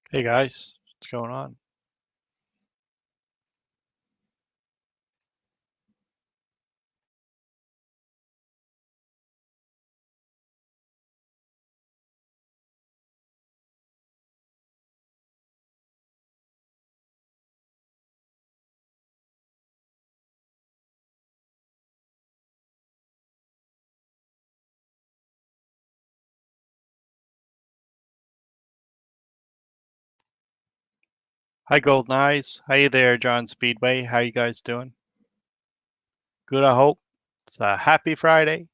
Hey guys, what's going on? Hi Golden Eyes. Hey there, John Speedway. How you guys doing? Good, I hope. It's a happy Friday.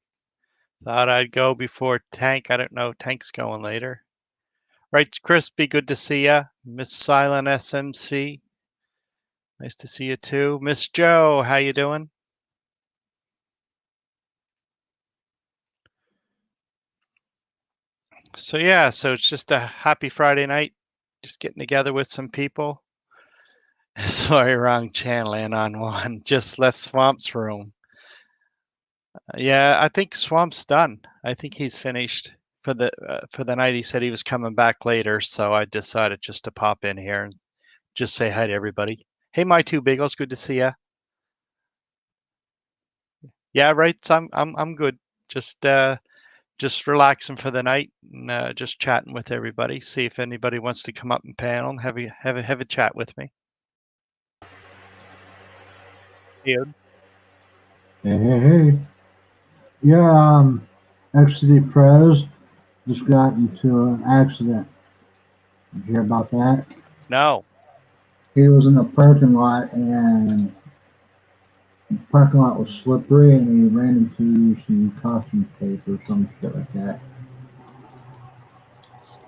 Thought I'd go before Tank. I don't know. Tank's going later. Right, Crispy, good to see ya. Miss Silent SMC, nice to see you too. Miss Joe, how you doing? So it's just a happy Friday night. Just getting together with some people. Sorry, wrong channel and on one. Just left Swamp's room. Yeah, I think Swamp's done. I think he's finished for the night. He said he was coming back later, so I decided just to pop in here and just say hi to everybody. Hey, my two bagels, good to see ya. Yeah, right. So I'm good. Just uh, just relaxing for the night and just chatting with everybody. See if anybody wants to come up and panel and have a chat with me. Yeah. Hey, hey, hey. Yeah, XCD Prez just got into an accident. Did you hear about that? No. He was in a parking lot and the parking lot was slippery and he ran into some caution tape or some shit like that.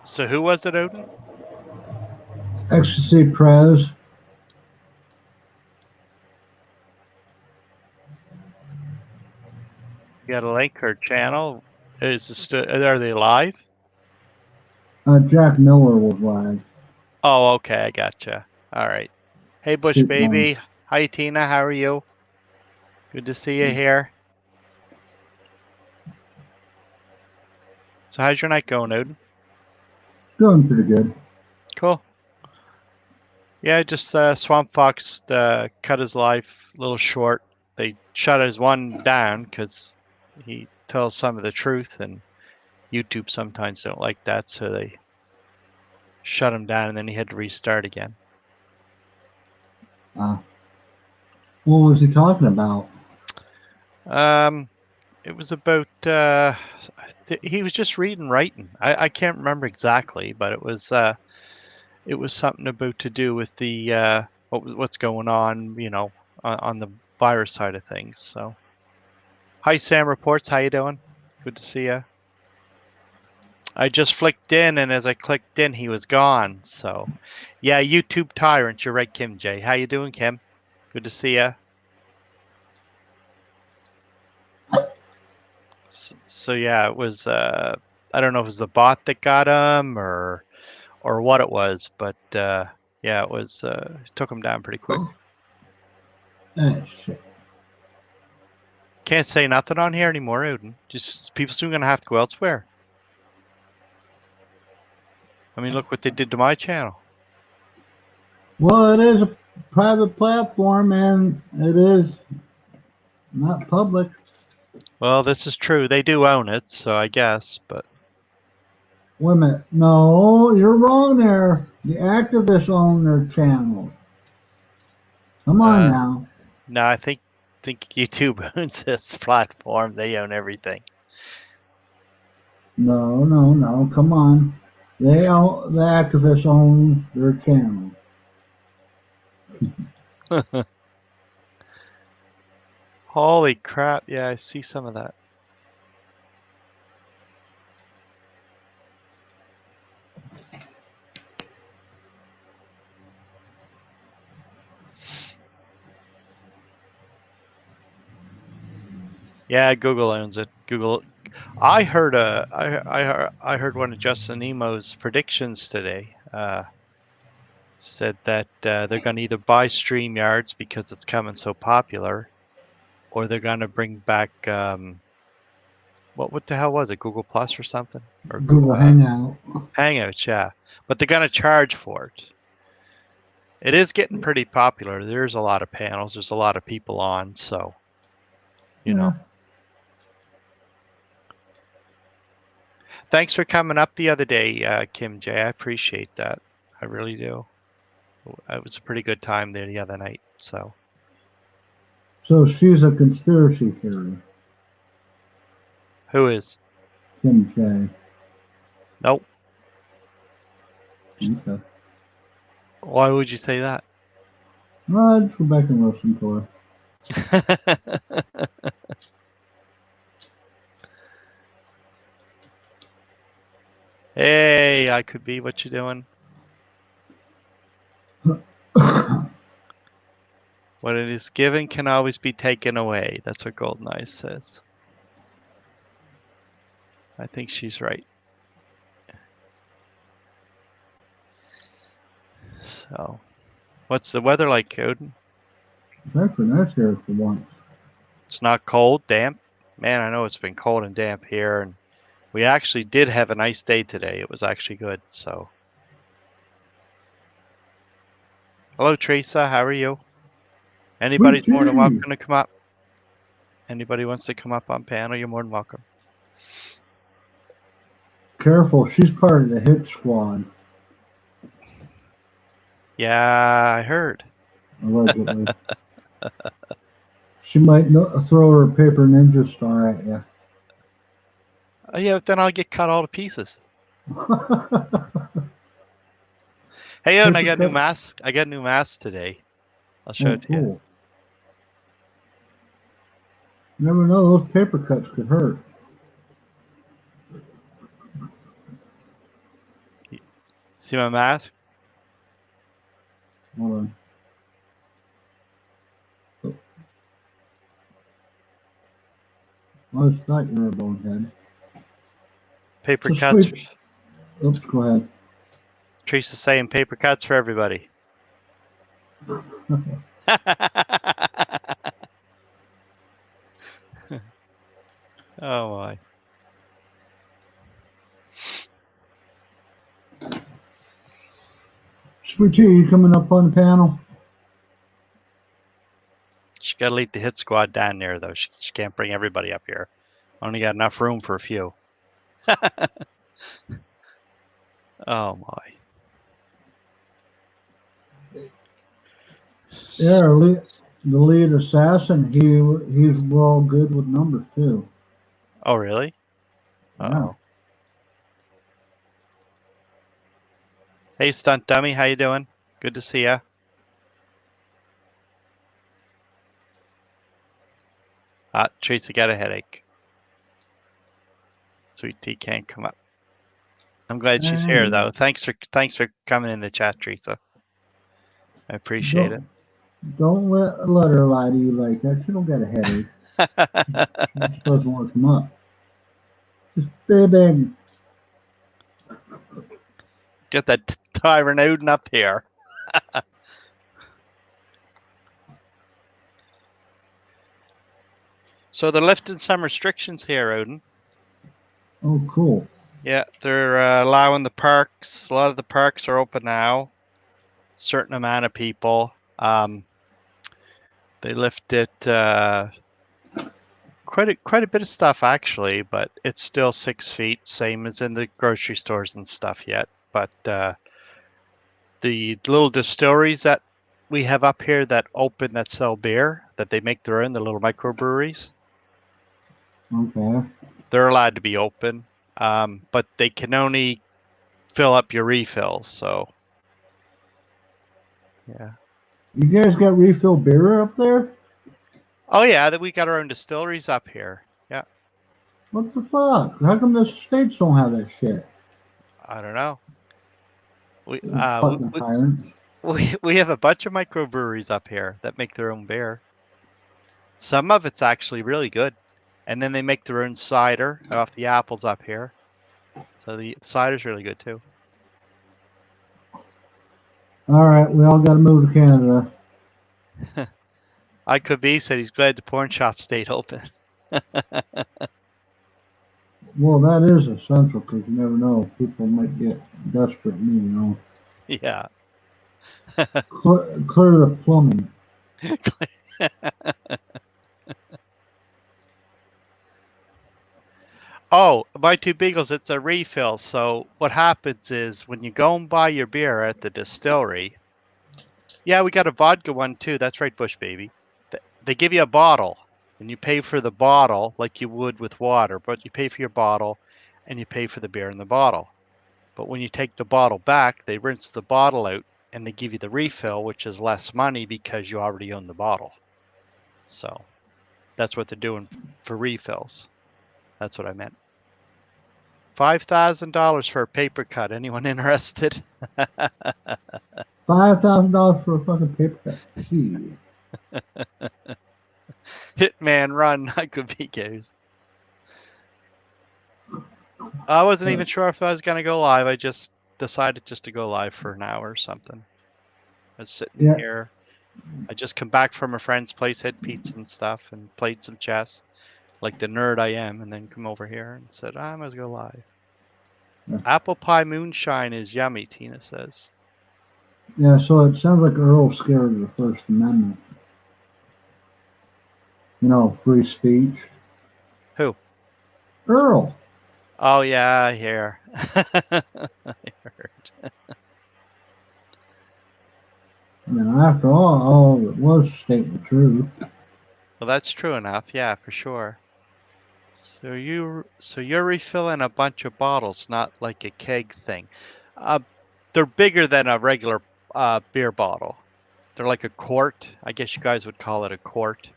So who was it, Odin? XCD Prez, You got a link or channel? Is this are they live? Jack Miller was live. Oh, okay, I gotcha. All right. Hey, Bush Shooting on. baby. Hi, Tina. How are you? Good to see you here. So, how's your night going, Odin? Doing pretty good. Cool. Yeah, just Swamp Fox cut his life a little short. They shut his one down because he tells some of the truth, and YouTube sometimes don't like that, so they shut him down, and then he had to restart again. Uh, what was he talking about? Um, it was about he was just reading writing. I can't remember exactly, but it was something about to do with the what's going on, on the virus side of things. So, hi Sam Reports, how you doing? Good to see you. I just flicked in, and as I clicked in, he was gone. So, yeah, YouTube tyrant. You're right, Kim J. How you doing, Kim? Good to see you. So yeah, it was. I don't know if it was the bot that got him or what it was, but yeah, it was. Took him down pretty quick. Shit. Can't say nothing on here anymore, Odin. Just people soon gonna have to go elsewhere. I mean, look what they did to my channel. Well, it is a private platform and it is not public. Well, this is true. They do own it, so I guess. But Wait a minute. No, you're wrong there. The activists own their channel. Come on uh, now. no, I think YouTube owns this platform. They own everything. No, no, no. Come on. The activists own their channel. Holy crap! Yeah, I see some of that. Yeah, Google owns it. Google. I heard I heard one of Justin Nemo's predictions today. Said that they're going to either buy StreamYards because it's coming so popular, or they're going to bring back What the hell was it? Google Plus or something? Or Google Hangout. Hangouts, yeah. But they're gonna charge for it. It is getting pretty popular. There's a lot of panels. There's a lot of people on, so you know. Thanks for coming up the other day, Kim J. I appreciate that. I really do. It was a pretty good time there the other night. So she's a conspiracy theory. who is? Kim J. Nope. Okay. Why would you say that? Well, I'd go back and listen to her. Hey, I could be. What you doing? What it is given can always be taken away. That's what Golden Eyes says. I think she's right. So, what's the weather like, Odin? It's actually nice here for once. It's not cold, damp? Man, I know it's been cold and damp here, and we actually did have a nice day today. It was actually good, so. Hello, Teresa. How are you? Anybody's more than welcome to come up. Anybody wants to come up on panel, you're more than welcome. Careful, she's part of the hit squad. Yeah, I heard. Allegedly. She might throw her paper ninja star at you. Oh, yeah, but then I'll get cut all to pieces. Hey, Odin, I got a new mask. I got a new mask today. I'll show it to you. You never know, those paper cuts could hurt. See my mask? Hold on. I always thought you were a bonehead. Paper cuts. Oops, go ahead. Teresa's saying paper cuts for everybody. Oh my. Sweet Tea, you coming up on the panel? She got to lead the hit squad down there, though. She can't bring everybody up here. Only got enough room for a few. Oh my. Yeah, the lead assassin, he's well good with numbers too. Oh really? Yeah. Hey, Stunt Dummy, how you doing? Good to see ya. Teresa got a headache. Sweet Tea can't come up. I'm glad she's here though. Thanks for coming in the chat, Teresa. I appreciate it. Don't let her lie to you like that. She don't got a headache. She just doesn't want to come up. Just baby. Get that Tyrant Odin up here. So they're lifting some restrictions here, Odin. Oh, cool. Yeah, they're allowing the parks. A lot of the parks are open now. Certain amount of people. They lifted quite a bit of stuff actually, but it's still 6 feet, same as in the grocery stores and stuff yet. But the little distilleries that we have up here that open that sell beer, that they make their own, the little microbreweries. Okay. They're allowed to be open, but they can only fill up your refills. So, yeah. You guys got refill beer up there? Oh yeah, that we got our own distilleries up here. Yeah. What the fuck? How come the states don't have that shit? I don't know. We have a bunch of microbreweries up here that make their own beer. Some of it's actually really good. And then they make their own cider off the apples up here. So the cider's really good too. All right, we all got to move to Canada. I could be said he's glad the porn shop stayed open. Well, that is essential because you never know. People might get desperate and Yeah. clear the plumbing. Oh, my two beagles, it's a refill. So what happens is when you go and buy your beer at the distillery, yeah, we got a vodka one too. That's right, Bush baby. They give you a bottle and you pay for the bottle like you would with water, but you pay for your bottle and you pay for the beer in the bottle. But when you take the bottle back, they rinse the bottle out and they give you the refill, which is less money because you already own the bottle. So that's what they're doing for refills. That's what I meant. $5,000 for a paper cut. Anyone interested? $5,000 for a fucking paper cut. Gee. Hitman run, Icovicos. I wasn't But, even sure if I was going to go live. I just decided just to go live for an hour or something. I was sitting yeah, here. I just come back from a friend's place, had pizza and stuff, and played some chess, like the nerd I am, and then come over here and said, I must go live. yeah. Apple pie moonshine is yummy, Tina says. Yeah, so it sounds like Earl's scared of the First Amendment. Free speech. Who? Earl. Oh, yeah, I hear. I heard. After all it was stating the truth. Well, that's true enough. Yeah, for sure. So you're refilling a bunch of bottles, not like a keg thing. Uh, they're bigger than a regular beer bottle. They're like a quart. I guess you guys would call it a quart.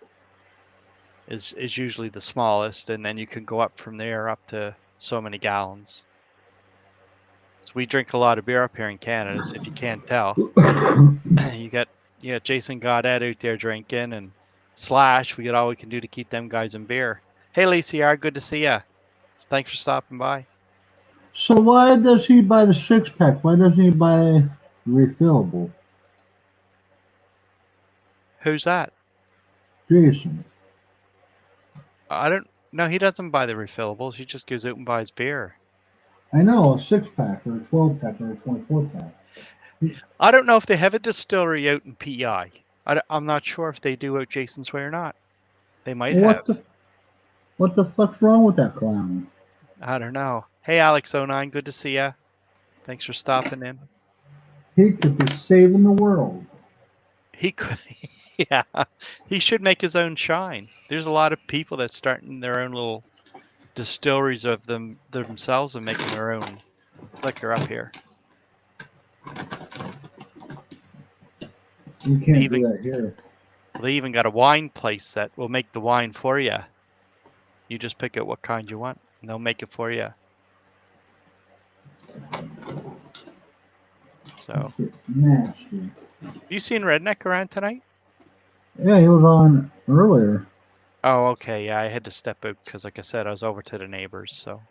Is usually the smallest, and then you can go up from there up to so many gallons. So we drink a lot of beer up here in Canada. So if you can't tell, you got Jason Goddard out there drinking, and Slash. We got all we can do to keep them guys in beer. Hey, Lacey R, good to see ya. Thanks for stopping by. So why does he buy the 6-pack? Why doesn't he buy refillable? Who's that? Jason. I don't know. He doesn't buy the refillables. He just goes out and buys beer. I know, a 6-pack or a 12-pack or a 24-pack. I don't know if they have a distillery out in PEI. I'm not sure if they do out Jason's Way or not. They might have. What the fuck's wrong with that clown? I don't know. Hey, Alex09, good to see ya. Thanks for stopping in. He could be saving the world. He could, yeah, he should make his own shine. There's a lot of people that's starting their own little distilleries of themselves and making their own liquor up here. You They can't do even that here. they even got a wine place that will make the wine for you. You just pick out what kind you want, and they'll make it for you. So, Nasty. you seen Redneck around tonight? Yeah, he was on earlier. Oh, okay. Yeah, I had to step out because, like I said, I was over to the neighbors. So,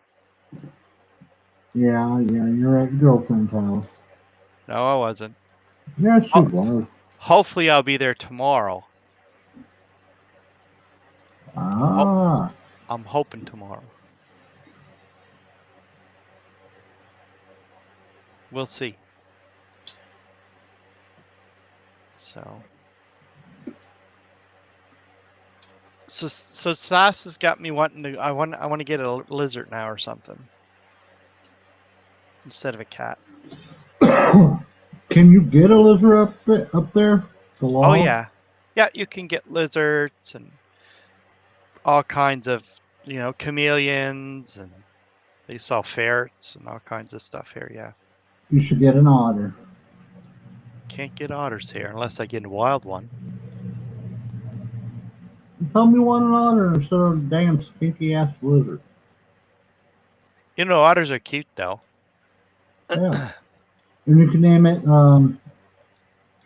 Yeah, you're at your girlfriend's house. no, I wasn't. Yeah, she was. Hopefully, I'll be there tomorrow. Ah. I'm hoping tomorrow. We'll see. So Sass has got me wanting to. I want to get a lizard now or something instead of a cat. Can you get a lizard up there? The Oh log? yeah, yeah. You can get lizards and all kinds of chameleons, and they sell ferrets and all kinds of stuff here. Yeah, You should get an otter. can't get otters here unless I get a wild one. Tell me one an otter instead of a damn stinky ass lizard. Otters are cute though. Yeah. And you can name it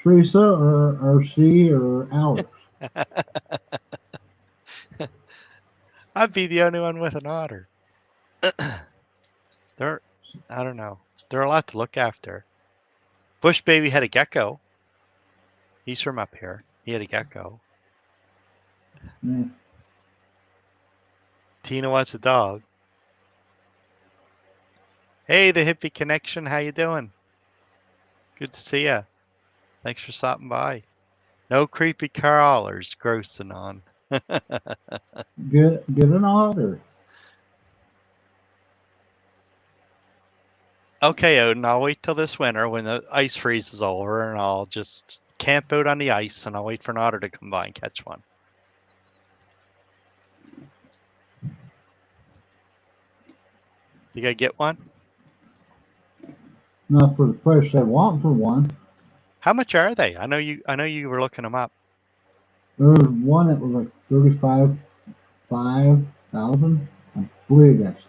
Teresa or C or Alex. I'd be the only one with an otter. They're, I don't know. They're a lot to look after. Bush baby had a gecko. He's from up here. He had a gecko. Yeah. Tina wants a dog. Hey, the Hippie Connection. How you doing? Good to see ya. Thanks for stopping by. No creepy crawlers grossing on. Get an otter. Okay, Odin, I'll wait till this winter when the ice freeze is over and I'll just camp out on the ice and I'll wait for an otter to come by and catch one. You gotta get one? Not for the price I want for one. How much are they? I know you were looking them up. There was one that was like 5,000. I believe that's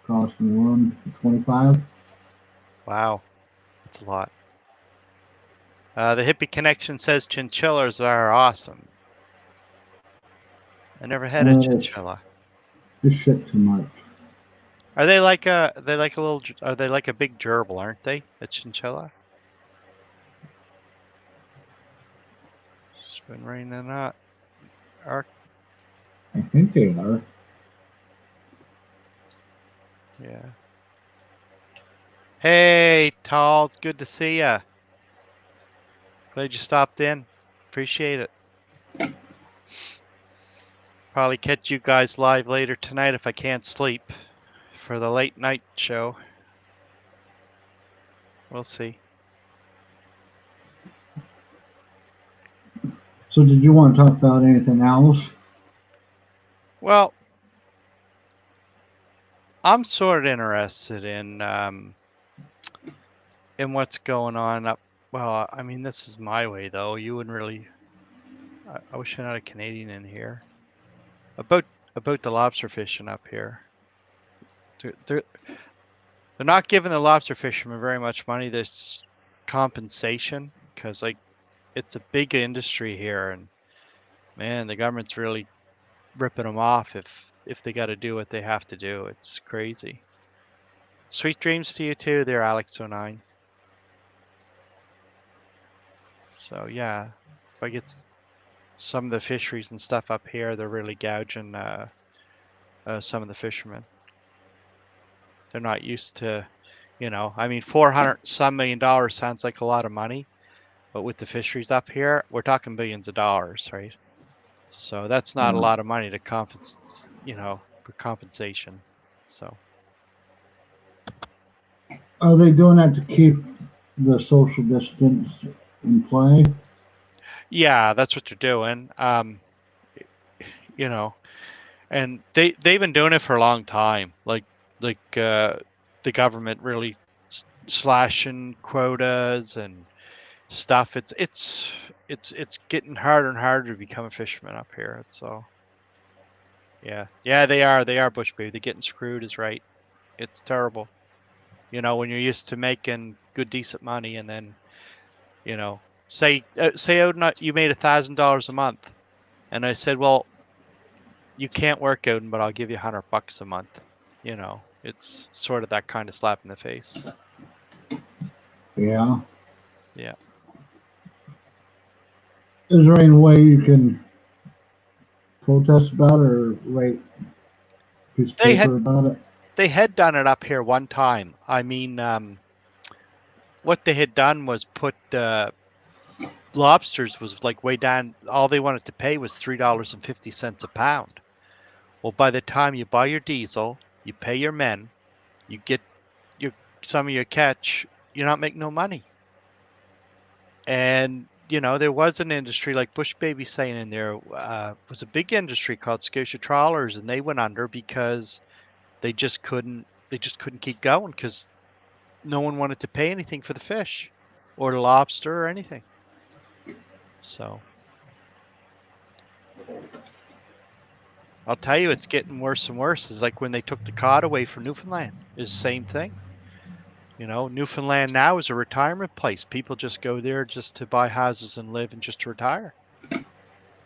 costing one for 25. Wow, that's a lot. The Hippie Connection says chinchillas are awesome. I never had a chinchilla. This shit too much. Are they like a are they like a big gerbil, aren't they? A chinchilla? It's been raining out. I think they are. Yeah. Hey, Talls, good to see ya. Glad you stopped in. Appreciate it. Probably catch you guys live later tonight if I can't sleep for the late night show. We'll see. So did you want to talk about anything else? Well, I'm sort of interested in what's going on up. Well, I mean, this is my way though. You wouldn't really. I wish I had a Canadian in here. About the lobster fishing up here. They're not giving the lobster fishermen very much money. This compensation because like it's a big industry here, and man, the government's really ripping them off if they got to do what they have to do. It's crazy. Sweet dreams to you too, there, Alex09. So yeah, if I get some of the fisheries and stuff up here, they're really gouging some of the fishermen. They're not used to, I mean, 400 some $1 million sounds like a lot of money, but with the fisheries up here, we're talking billions of dollars, right? So that's not a lot of money to for compensation. So Are they doing that to keep the social distance in play? yeah, that's what they're doing. You know, and they've been doing it for a long time. The government really slashing quotas and stuff. It's getting harder and harder to become a fisherman up here. So yeah, they are Bush baby. They're getting screwed is right. It's terrible. When you're used to making good decent money and then say Odin, you made $1,000 a month, and I said, well, you can't work, Odin, but I'll give you $100 a month. It's sort of that kind of slap in the face. Yeah. Yeah. Is there any way you can protest about it or write a piece of paper about it? They had done it up here one time. I mean, what they had done was put lobsters was like way down. All they wanted to pay was $3.50 a pound. Well, by the time you buy your diesel, you pay your men, you get some of your catch, you're not making no money. And there was an industry like Bush Baby saying in there was a big industry called Scotia Trawlers, and they went under because they just couldn't keep going because no one wanted to pay anything for the fish or the lobster or anything. So I'll tell you, it's getting worse and worse. It's like when they took the cod away from Newfoundland. It's the same thing. Newfoundland now is a retirement place. People just go there just to buy houses and live and just to retire.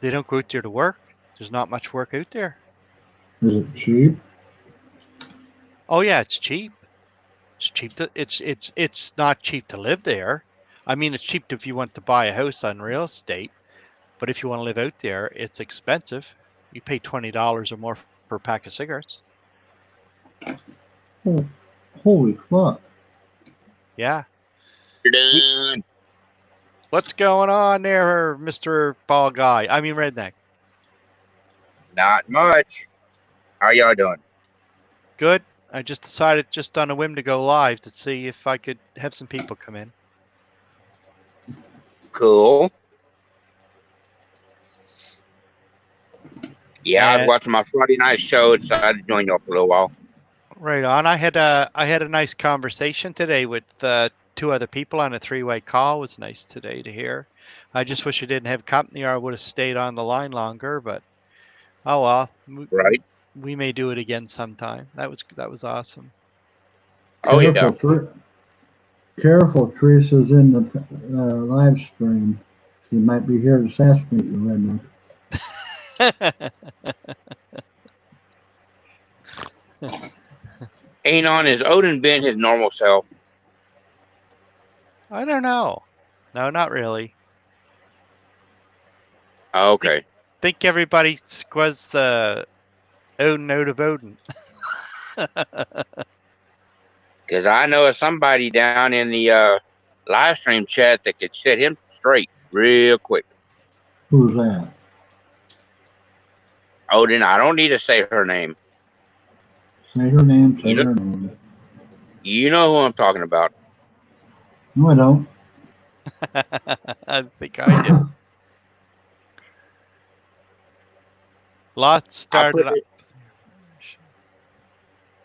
They don't go out there to work. There's not much work out there. Is it cheap? Oh yeah, it's cheap. It's cheap to it's not cheap to live there. I mean, it's cheap if you want to buy a house on real estate, but if you want to live out there, it's expensive. You pay $20 or more per pack of cigarettes. Holy fuck. Yeah. You're done. What's going on there, Mr. Ball Guy? I mean, Redneck. Not much. How y'all doing? Good. I just decided just on a whim to go live to see if I could have some people come in. Cool. Yeah, I was watching my Friday night show. Decided to join y'all for a little while. Right on. I had a nice conversation today with two other people on a three-way call. It was nice today to hear. I just wish I didn't have company, or I would have stayed on the line longer. But oh well. Right. We may do it again sometime. That was awesome. Oh yeah. Careful, Teresa's in the live stream. She might be here to assassinate you, Redneck. Anon, is Odin been his normal self? I don't know. No, not really. Okay. Think everybody was the Odin out of Odin. Because I know of somebody down in the live stream chat that could set him straight real quick. Who's that? Odin, I don't need to say her name. Say her name, say her name. You know who I'm talking about. No, I don't. I think I do. Lots started up.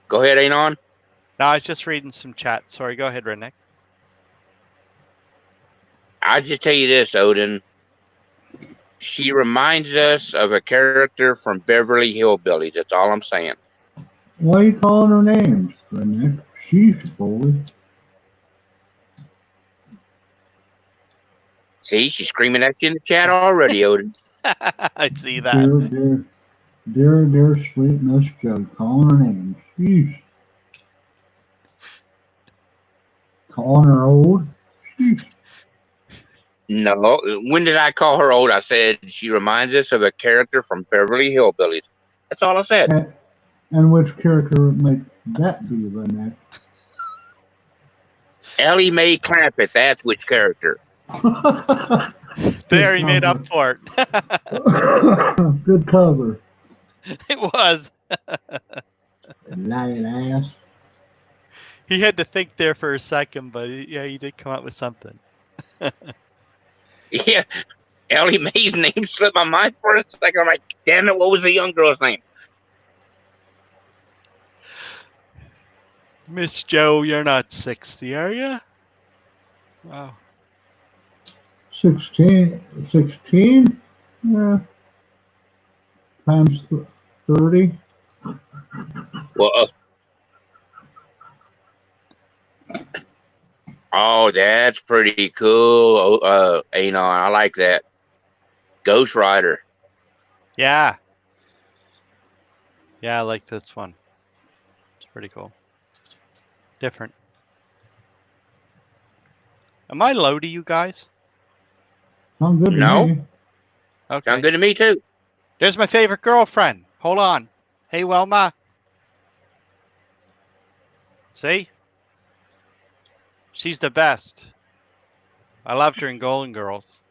Go ahead, Anon. No, I was just reading some chat. Sorry, go ahead, Redneck. I just tell you this, Odin. She reminds us of a character from Beverly Hillbillies. That's all I'm saying. Why are you calling her names, Redneck? She's boy. See, she's screaming at you in the chat already, Odin. I see that. Dear, sweet Miss Joe, calling her names. Sheesh. Calling her old? Sheesh. No, when did I call her old? I said she reminds us of a character from Beverly Hillbillies. That's all I said. And which character might that be, Redneck? Ellie Mae Clampett, that's which character. There, he made up for it. Good cover. It was. Lying ass. He had to think there for a second, but yeah, he did come up with something. Yeah, Ellie Mae's name slipped my mind for a second. I'm like, damn it, what was the young girl's name? Miss Joe, you're not 60, are you? Wow. 16? Yeah. Times 30. Well, oh, that's pretty cool. Anon, I like that. Ghost Rider. Yeah. Yeah, I like this one. It's pretty cool. Different. Am I low to you guys? Sound good to me. Okay. Sound good to me too. There's my favorite girlfriend. Hold on. Hey, Wilma. See? She's the best. I loved her in Golden Girls.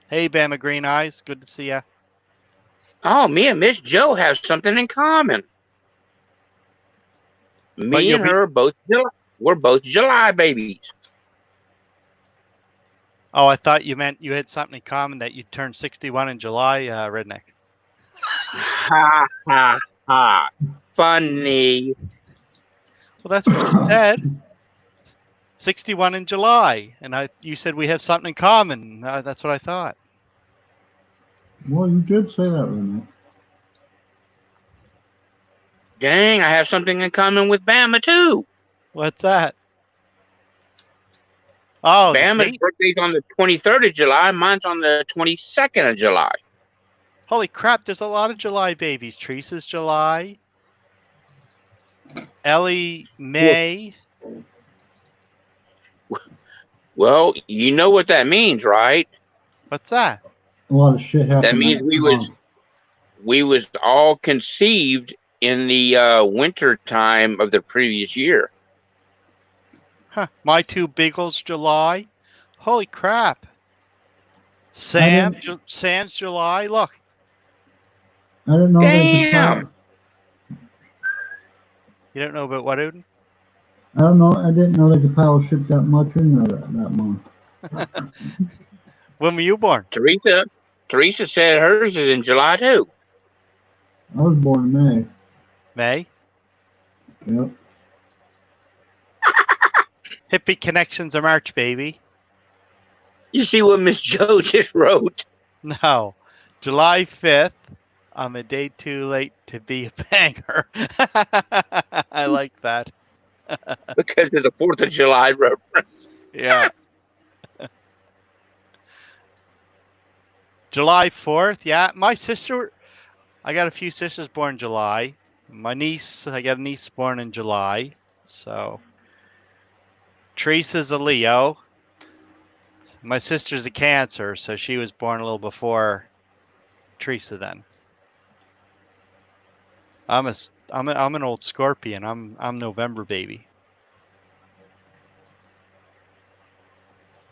Hey, Bama Green Eyes. Good to see ya. Oh, me and Miss Joe have something in common. Me and her we're both July babies. Oh, I thought you meant you had something in common that you turned 61 in July, Redneck. Ha, ha, ha. Funny. Well, that's what you said. 61 in July. And you said we have something in common. That's what I thought. Well, you did say that, Redneck. Dang, I have something in common with Bama too. What's that? Oh, Bama's birthday's on the 23rd of July. Mine's on the 22nd of July. Holy crap, there's a lot of July babies. Teresa's July. Ellie May. Well, you know what that means, right? What's that? A lot of shit happened. That means we was all conceived in the winter time of the previous year. Huh. My two Beagles July. Holy crap. didn't- Sam's July. Look. I didn't know they could Damn. pile. You don't know about what, Odin? I don't know. I didn't know they could pile shit that much in there that month. When were you born? Teresa said hers is in July too. I was born in May. May. Yep. Hippie Connections are March, baby. You see what Miss Joe just wrote? No. July 5th. I'm a day too late to be a banger. I like that. Because of the 4th of July reference. Yeah. July 4th. Yeah. My sister, I got a few sisters born in July. My niece, I got a niece born in July. So, Teresa's a Leo. My sister's a Cancer, so she was born a little before Teresa then. I'm an old Scorpion. I'm November baby.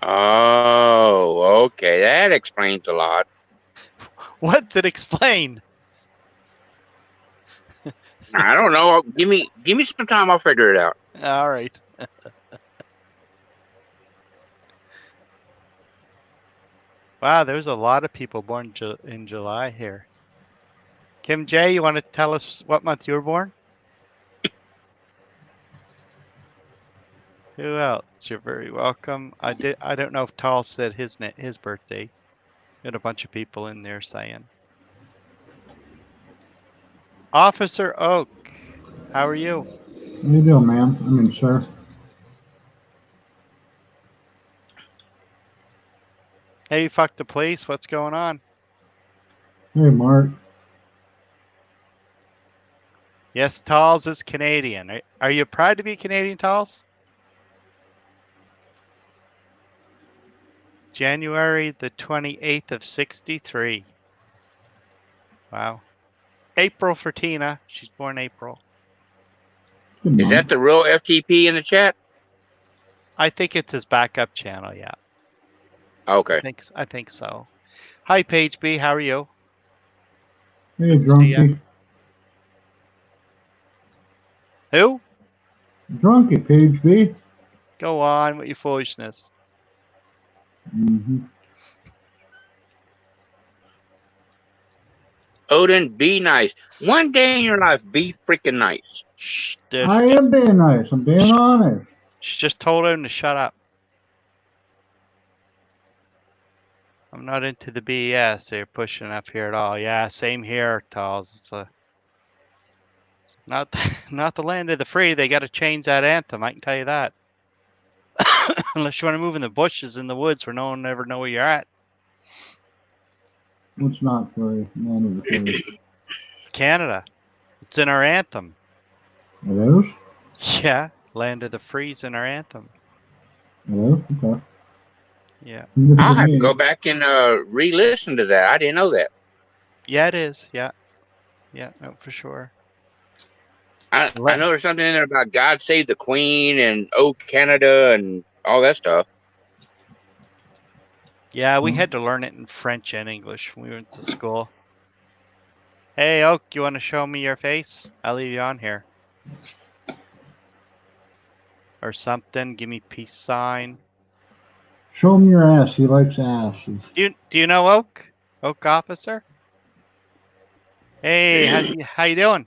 Oh, okay. That explains a lot. What did explain? I don't know. Give me some time. I'll figure it out. All right. Wow, there's a lot of people born in July here. Kim J, you want to tell us what month you were born? Who else? You're very welcome. I don't know if Tall said his birthday. Got a bunch of people in there saying. Officer Oak, how are you? How you doing, ma'am? I mean, sir. Hey, fuck the police. What's going on? Hey, Mark. Yes, Talls is Canadian. Are you proud to be Canadian, Talls? January the 28th of 63. Wow. April for Tina. She's born April. Good Is month. that the real FTP in the chat? I think it's his backup channel, yeah. Okay. I think so. Hi, Paige B. How are you? Hey, See ya. drunkie. Who? Drunkie, Page B. Go on with your foolishness. Mm-hmm. Odin, be nice. One day in your life, be freaking nice. Shh, I am being nice. I'm being honest. she just told him to shut up. I'm not into the BS they're pushing up here at all. Yeah, same here, Talls. It's not not the land of the free. They got to change that anthem. I can tell you that. Unless you want to move in the bushes in the woods where no one ever know where you're at. What's not free? None of the free. Canada. It's in our anthem. It is? Yeah, land of the free's in our anthem. It is? Okay. Yeah. I'll have to go back and re-listen to that. I didn't know that. Yeah, it is. Yeah. Yeah, no, for sure. I know there's something in there about God Save the Queen and Oh Canada and all that stuff. Yeah, we had to learn it in French and English when we went to school. Hey, Oak, you want to show me your face? I'll leave you on here. Or something. Give me peace sign. Show him your ass. He likes asses. Do you know Oak? Oak officer? Hey, how you doing?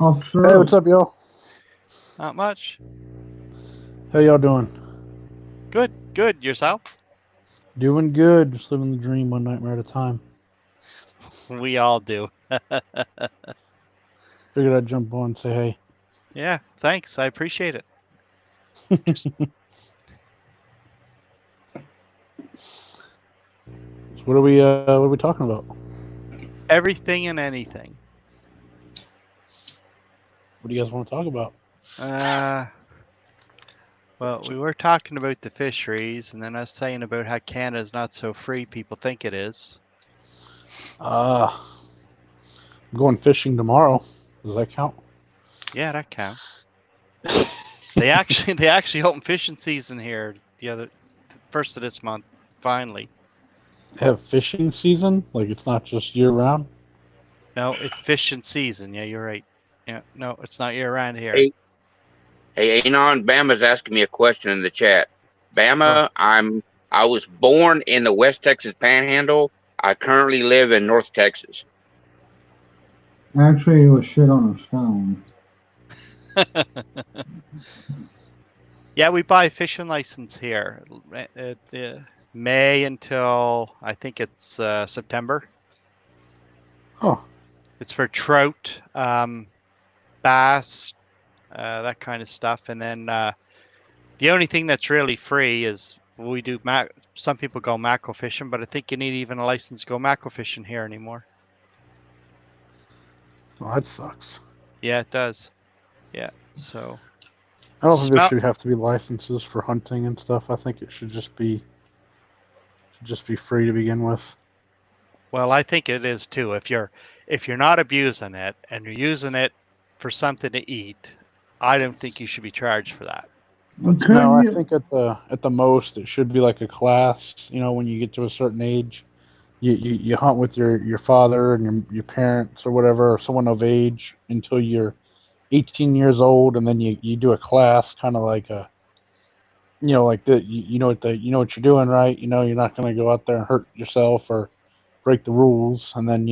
Officer. Hey, what's up, y'all? Not much. How y'all doing? Good, good. Yourself? Doing good. Just living the dream one nightmare at a time. We all do. Figured I'd jump on and say hey. Yeah, thanks. I appreciate it. So what are we talking about? Everything and anything. What do you guys want to talk about? Well, we were talking about the fisheries, and then I was saying about how Canada's not so free people think it is. I'm going fishing tomorrow. Does that count? Yeah, that counts. They actually opened fishing season here the first of this month. Finally, They have fishing season? Like it's not just year round? no, it's fishing season. Yeah, you're right. Yeah, no, it's not year round here. Hey, Anon, Bama's asking me a question in the chat. Bama, I was born in the West Texas Panhandle. I currently live in North Texas. Actually, it was shit on a stone. Yeah, we buy a fishing license here. May until I think it's September. Oh, It's for trout, bass, that kind of stuff. And then the only thing that's really free is we do some people go mackerel fishing, but I think you need even a license to go mackerel fishing here anymore. well, that sucks. Yeah, it does. Yeah, so I don't think there Smell- should have to be licenses for hunting and stuff. I think it should just be free to begin with. well, I think it is too. If you're not abusing it and you're using it for something to eat, I don't think you should be charged for that. No, I think at the most it should be like a class. You know, when you get to a certain age, you hunt with your father and your parents or whatever, or someone of age until you're 18 years old, and then you do a class, kind of like a, you know, like you know what you're doing, right? You know, you're not going to go out there and hurt yourself or break the rules, and then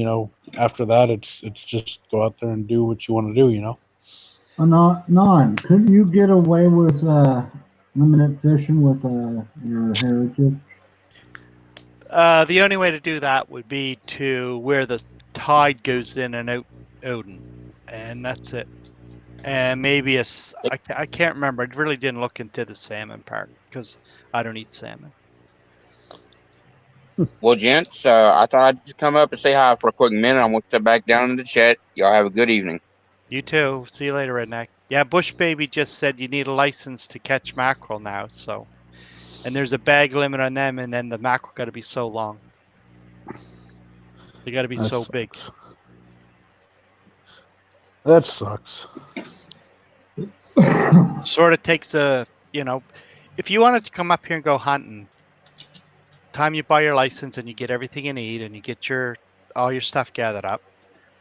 after that it's just go out there and do what you want to do. You know. Couldn't you get away with limited fishing with your heritage? The only way to do that would be to where the tide goes in and out Odin, and that's it. And maybe I can't remember. I really didn't look into the salmon part because I don't eat salmon. Well, gents, I thought I'd just come up and say hi for a quick minute. I'm going to step back down in the chat. Y'all have a good evening. You too. See you later, Redneck. Yeah, Bush Baby just said you need a license to catch mackerel now. So, and there's a bag limit on them, and then the mackerel got to be so long. They got to be so big. That sucks. Sort of takes if you wanted to come up here and go hunting, time you buy your license and you get everything you need and you get all your stuff gathered up,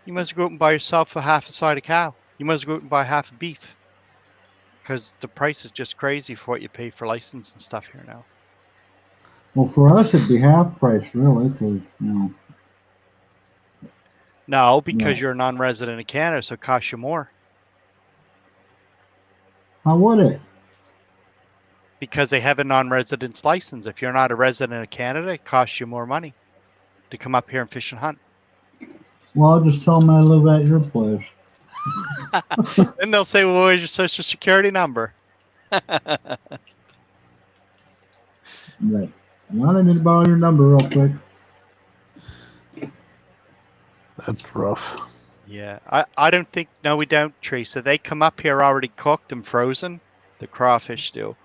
you must go out and buy yourself a half a side of cow. You must go out and buy half a beef because the price is just crazy for what you pay for license and stuff here now. Well, for us, it'd be half price, really, because, No, because you're a non-resident of Canada, so it costs you more. How would it? Because they have a non-residence license. If you're not a resident of Canada, it costs you more money to come up here and fish and hunt. Well, I'll just tell them I live at your place. Then they'll say, well, where's your social security number? Right. Well, I need to borrow your number real quick. That's rough. Yeah, I don't think, no, we don't, Teresa. They come up here already cooked and frozen. The crawfish do.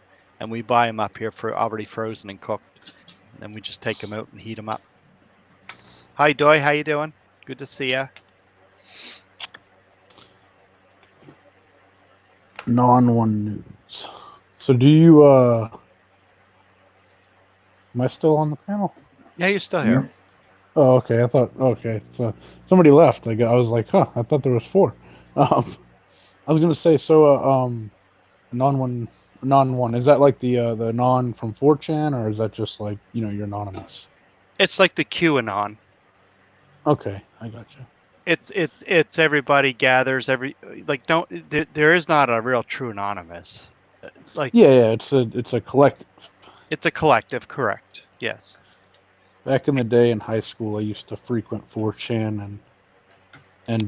And we buy them up here for already frozen and cooked. And then we just take them out and heat them up. Hi, Doy. How you doing? Good to see ya. Non-one news. So do you, am I still on the panel? Yeah, you're still here. Oh, okay. So somebody left. I was like, huh, I thought there was 4. I was going to say, so, non-one, is that like the non from 4chan, or is that just like, you're anonymous? It's like the QAnon. Okay, I gotcha. It's everybody gathers there is not a real true anonymous. Yeah, it's a collective. It's a collective, correct? Yes. Back in the day in high school, I used to frequent 4chan and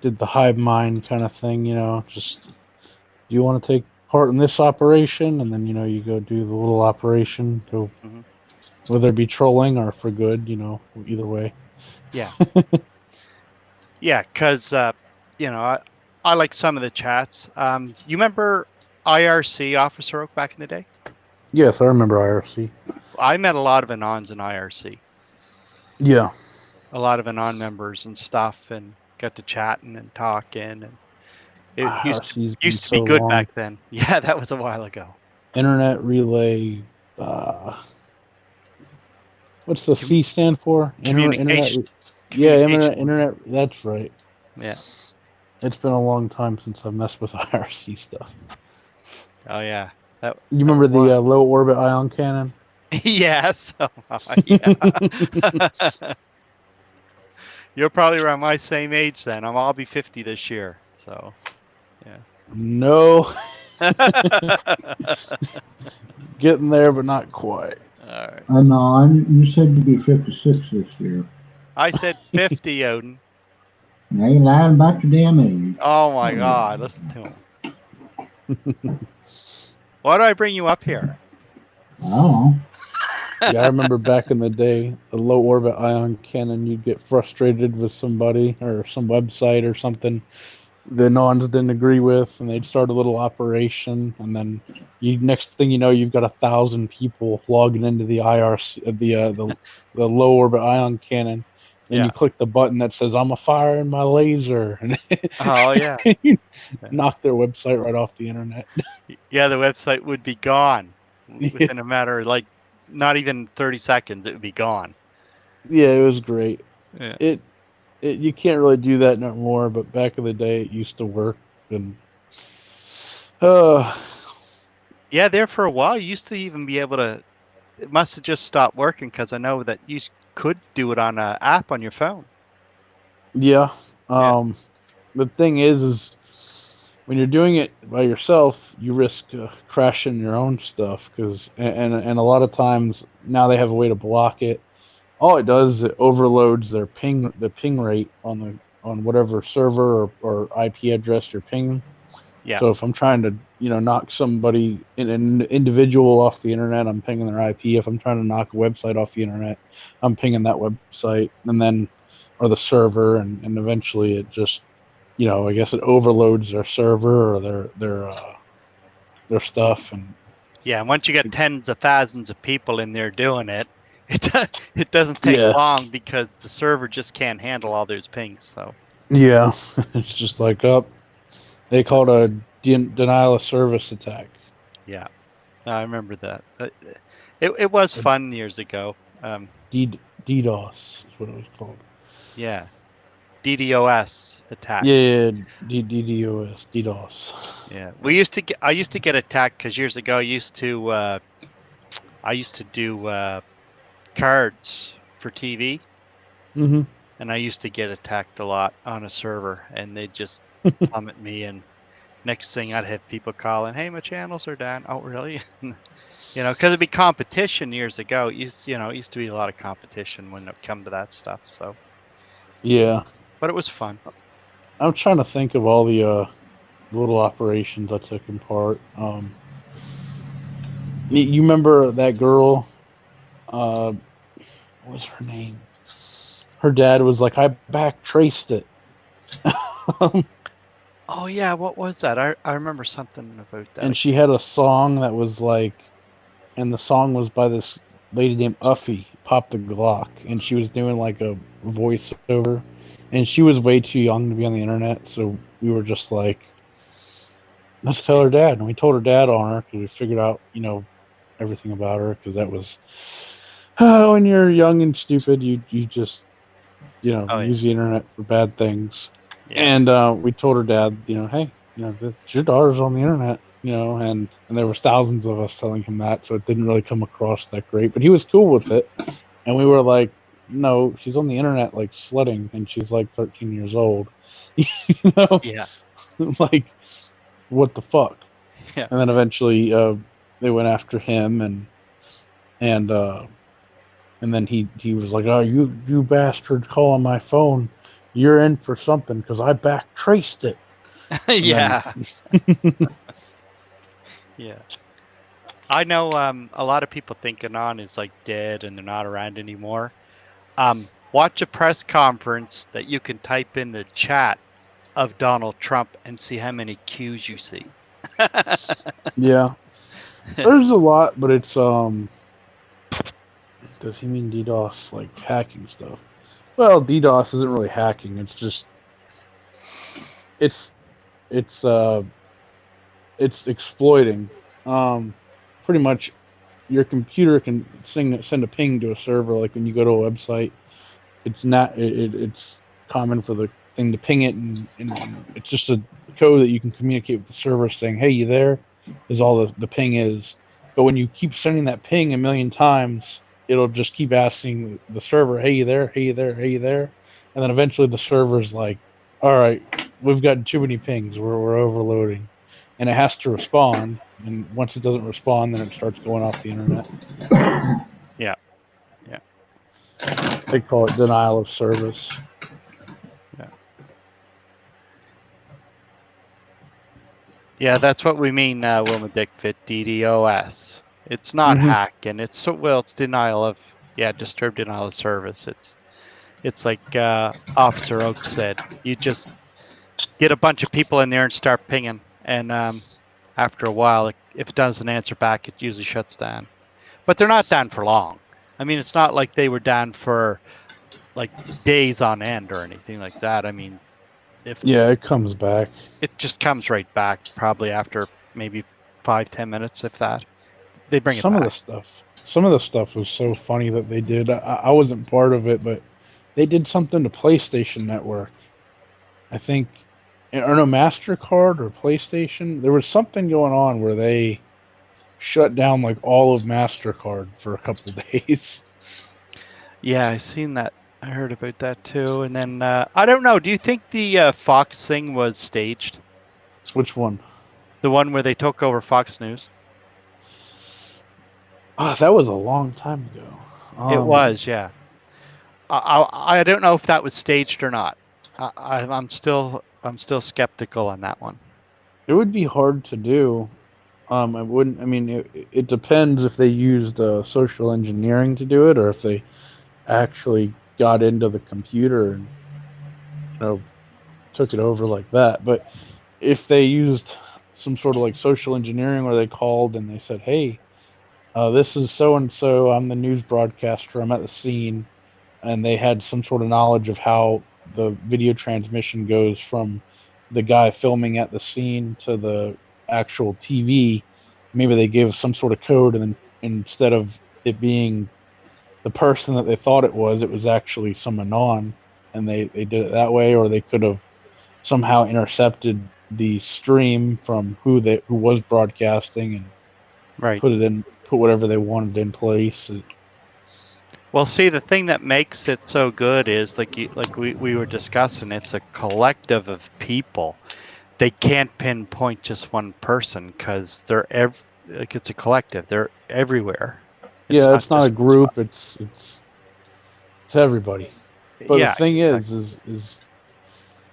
did the hive mind kind of thing, just, do you want to take part in this operation? And then, you go do the little operation, whether it be trolling or for good, either way. Yeah. Yeah, because, I like some of the chats. You remember IRC, Officer Oak, back in the day? Yes, I remember IRC. I met a lot of Anons in IRC. Yeah. a lot of Anon members and stuff, and got to chatting and talking, and it IRC's been used to so be good long. back then. Yeah, that was a while ago. Internet relay. What's the C stand for? Communication. Yeah, Communication. internet. That's right. Yeah. It's been a long time since I've messed with IRC stuff. Oh yeah. That. You that remember was the wild. low orbit ion cannon? Yes. Yeah. You're probably around my same age then. I'll be 50 this year. So, No, yeah. getting there, but not quite. All right. Anon, you said you'd be 56 this year. I said 50, Odin. Now you lying about your damn age. Oh my God. Listen to him. Why do I bring you up here? I don't know. Yeah, I remember back in the day, the low orbit ion cannon, you'd get frustrated with somebody or some website or something the Nons didn't agree with, and they'd start a little operation, and then next thing you know, you've got 1,000 people logging into the IRC, the low orbit ion cannon. Then Yeah. you click the button that says "I'm a firing my laser," and Oh yeah. you knock their website right off the internet. Yeah, the website would be gone Yeah, within a matter of like not even 30 seconds. It would be gone. it was great. Yeah. You can't really do that no more, but back in the day, it used to work. And Yeah, there for a while, you used to even be able to. It must have just stopped working because I know that you could do it on an app on your phone. yeah. The thing is when you're doing it by yourself, you risk crashing your own stuff and a lot of times now they have a way to block it. All it does is it overloads the ping rate on whatever server or IP address you're pinging. Yeah. So if I'm trying to knock somebody an individual off the internet, I'm pinging their IP. If I'm trying to knock a website off the internet, I'm pinging that website or the server, and eventually it just I guess it overloads their server or their stuff. And Yeah, and once you get tens of thousands of people in there doing it, it doesn't take long because the server just can't handle all those pings. So yeah, it's just like they call it a denial of service attack. Yeah, I remember that. It was fun years ago. DDoS is what it was called. Yeah, DDoS attacks. Yeah, DDoS. Yeah, I used to get attacked because years ago I used to do cards for TV, Mm-hmm. and I used to get attacked a lot on a server, and they'd just plummet me, and next thing I'd have people calling, "Hey, my channels are down." Oh, really? Because it'd be competition years ago. It used to be a lot of competition when it come to that stuff. So yeah, but it was fun. I'm trying to think of all the little operations I took in part. You remember that girl? What was her name? Her dad was like, "I back traced it." Oh yeah, what was that? I remember something about that. And she had a song that was like, and the song was by this lady named Uffy, Pop the Glock, and she was doing like a voiceover, and she was way too young to be on the internet, so we were just like, let's tell her dad, and we told her dad on her because we figured out everything about her, because that was when you're young and stupid, you just use the internet for bad things. Yeah. And we told her dad, hey, your daughter's on the internet, and there was thousands of us telling him that, so it didn't really come across that great, but he was cool with it. And we were like, no, she's on the internet like sledding, and she's like 13 years old. Yeah. Like, what the fuck? Yeah. And then eventually they went after him, and then he was like, oh, you bastard calling my phone, you're in for something because I back traced it. Yeah. Yeah. I know a lot of people think Anon is like dead and they're not around anymore. Watch a press conference that you can type in the chat of Donald Trump and see how many Qs you see. Yeah. There's a lot, but it's does he mean DDoS like hacking stuff? Well, DDoS isn't really hacking. It's just it's it's uh it's exploiting. Pretty much your computer can send a ping to a server. Like when you go to a website, it's common for the thing to ping it, and it's just a code that you can communicate with the server saying, "Hey, you there?" Is all the ping is. But when you keep sending that ping a million times, it'll just keep asking the server, "Hey, you there? Hey, you there? Hey, you there?" And then eventually the server's like, "All right, we've got too many pings. We're overloading," and it has to respond. And once it doesn't respond, then it starts going off the internet. Yeah. They call it denial of service. Yeah, that's what we mean, Wilma Dickfit, DDoS. It's not Mhm. hacking. It's it's denial of disturbed denial of service. It's like Officer Oak said. You just get a bunch of people in there and start pinging, and after a while, if it doesn't answer back, it usually shuts down. But they're not down for long. I mean, it's not like they were down for like days on end or anything like that. I mean, if Yeah, it comes back. it just comes right back, probably after maybe 5-10 minutes, if that. They bring it Some of back. the stuff was so funny that they did. I wasn't part of it, but they did something to PlayStation Network. I think, or no, MasterCard or PlayStation. There was something going on where they shut down like all of MasterCard for a couple days. Yeah, I seen that. I heard about that too. And then I don't know. Do you think the Fox thing was staged? Which one? The one where they took over Fox News? Ah, that was a long time ago. It was, yeah. I don't know if that was staged or not. I'm still skeptical on that one. It would be hard to do. I wouldn't. I mean, it depends if they used social engineering to do it, or if they actually got into the computer and took it over like that. But if they used some sort of like social engineering where they called and they said, "Hey, this is so and so. I'm the news broadcaster. I'm at the scene," and they had some sort of knowledge of how the video transmission goes from the guy filming at the scene to the actual TV. Maybe they gave some sort of code, and then instead of it being the person that they thought it was actually some anon, and they did it that way, or they could have somehow intercepted the stream from who was broadcasting and Right. put whatever they wanted in place. Well, see, the thing that makes it so good is like we were discussing. It's a collective of people. They can't pinpoint just one person because they're like it's a collective. They're everywhere. It's not just a group. It's everybody. But yeah, the thing is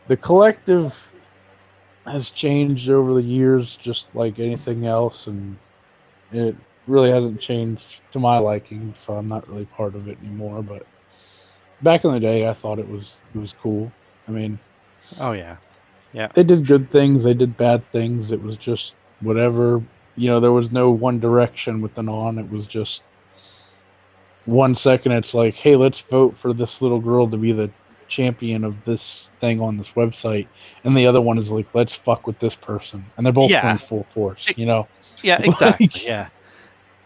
the collective has changed over the years, just like anything else, and it really hasn't changed to my liking. So I'm not really part of it anymore. But back in the day, I thought it was cool. I mean, oh yeah, yeah. they did good things, they did bad things. It was just whatever. There was no one direction with Anon. It was just 1 second it's like, hey, let's vote for this little girl to be the champion of this thing on this website, and the other one is like, let's fuck with this person, and they're both going full force. Yeah, exactly. Yeah,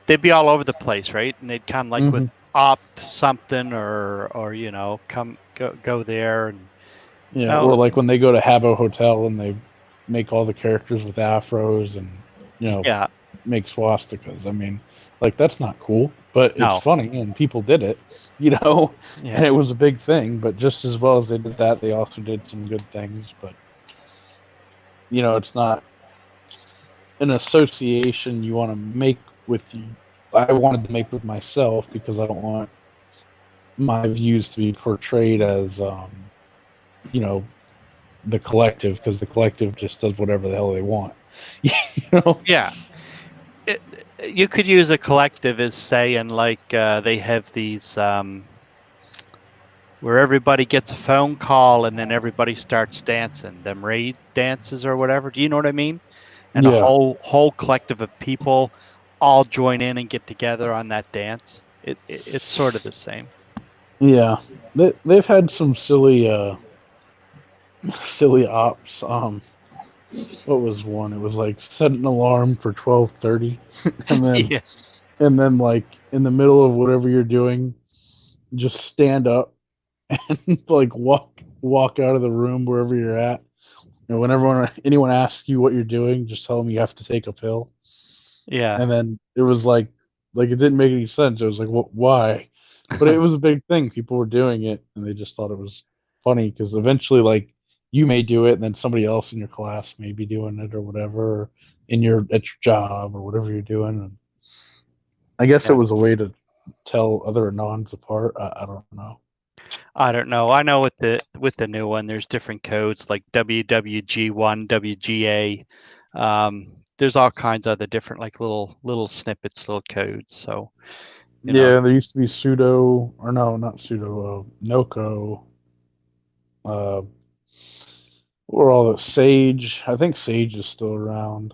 they'd be all over the place, right? And they'd come like with opt something or come go there and or like when they go to Habbo Hotel and they make all the characters with afros and make swastikas. I mean, like, that's not cool, but it's funny and people did it, and it was a big thing. But just as well as they did that, they also did some good things. But it's not an association you want to make with you. I wanted to make with myself because I don't want my views to be portrayed as the collective, because the collective just does whatever the hell they want. Yeah. You could use a collective as saying like they have these where everybody gets a phone call and then everybody starts dancing, them raid dances or whatever. Do you know what I mean? And a whole collective of people all join in and get together on that dance. It's sort of the same. Yeah, they've had some silly ops. What was one? It was like set an alarm for 12:30, and then Yeah. like in the middle of whatever you're doing, just stand up and like walk out of the room wherever you're at. Whenever anyone asks you what you're doing, just tell them you have to take a pill. Yeah. And then it was like it didn't make any sense. It was like, why? But it was a big thing. People were doing it, and they just thought it was funny because eventually, like, you may do it, and then somebody else in your class may be doing it or whatever, or at your job or whatever you're doing. And I guess it Yeah. was a way to tell other anons apart. I don't know. I don't know. I know with the new one, there's different codes like WWG1, WGA. There's all kinds of other different like little snippets, little codes. So Yeah, there used to be sudo, or no, not sudo, Noco, uh, or all the Sage. I think Sage is still around.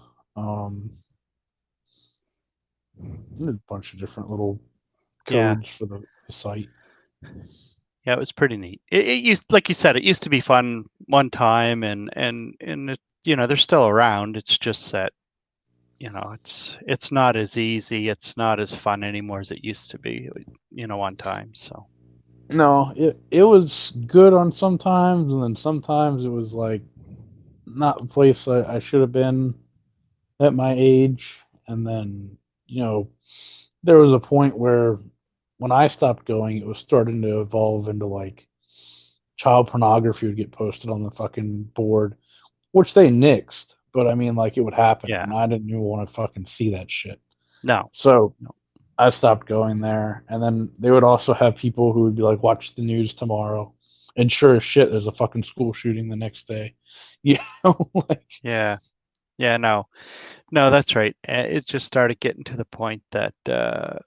A bunch of different little yeah, codes for the site. yeah, it was pretty neat. It used, like you said, it used to be fun one time, and it, they're still around. It's just that it's not as easy. It's not as fun anymore as it used to be. One time. So No, it was good on sometimes, and then sometimes it was like not the place I should have been at my age. And then there was a point where when I stopped going, it was starting to evolve into like child pornography would get posted on the fucking board, which they nixed. But I mean, like it would happen, yeah, and I didn't even want to fucking see that shit. no, So no, I stopped going there. And then they would also have people who would be like, watch the news tomorrow. And sure as shit, there's a fucking school shooting the next day. You know, like, yeah, yeah, no. No, that's right. It just started getting to the point that,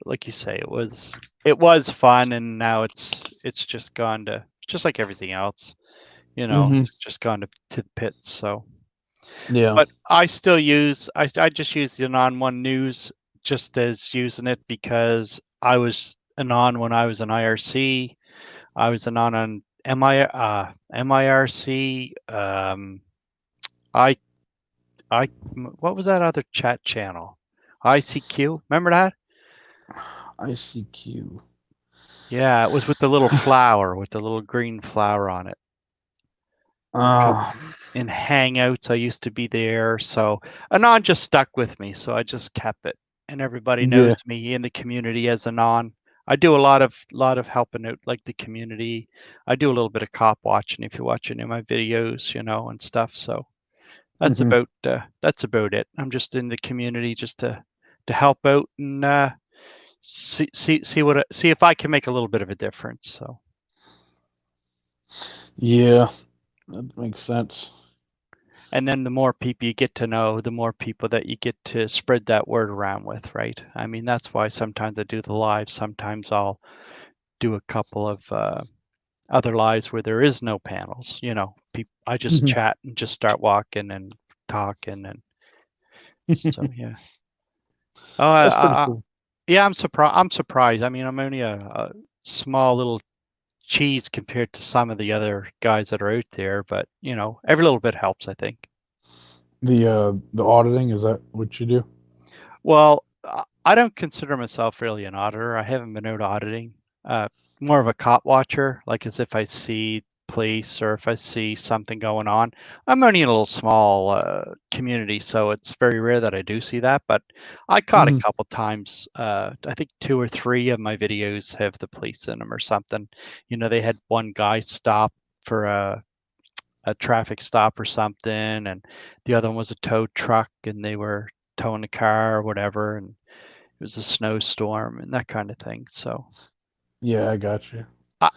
like you say, it was fun, and now it's just gone to just like everything else. hmm It's just gone to the pits. So, yeah. but I still I just use the Anon One News just as using it because I was Anon when I was an IRC. I was Anon on MIRC. I what was that other chat channel? ICQ. Remember that? ICQ. Yeah, it was with the little flower, with the little green flower on it. Uh, In Hangouts, I used to be there, so Anon just stuck with me, so I just kept it. And everybody knows yeah. me in the community as Anon. I do a lot of helping out like the community. I do a little bit of cop watching if you watch any of my videos, and stuff. So hmm that's about it. I'm just in the community just to help out and see if I can make a little bit of a difference. So Yeah, that makes sense. and then the more people you get to know, the more people that you get to spread that word around with, right? I mean, that's why sometimes I do the live. Sometimes I'll do a couple of other lives where there is no panels. I just hmm chat and just start walking and talking, and so yeah. Oh, That's pretty cool. yeah. I'm surprised. I'm surprised. I mean, I'm only a small little cheese compared to some of the other guys that are out there, but every little bit helps, I think. The auditing, is that what you do? Well, I don't consider myself really an auditor. I haven't been out auditing. Uh, More of a cop watcher, like as if I see police or if I see something going on. I'm only in a little small community, so it's very rare that I do see that. But I caught a hmm couple times. I think 2 or 3 of my videos have the police in them or something. They had one guy stop for a traffic stop or something, and the other one was a tow truck, and they were towing the car or whatever, and it was a snowstorm and that kind of thing. So Yeah, I got you.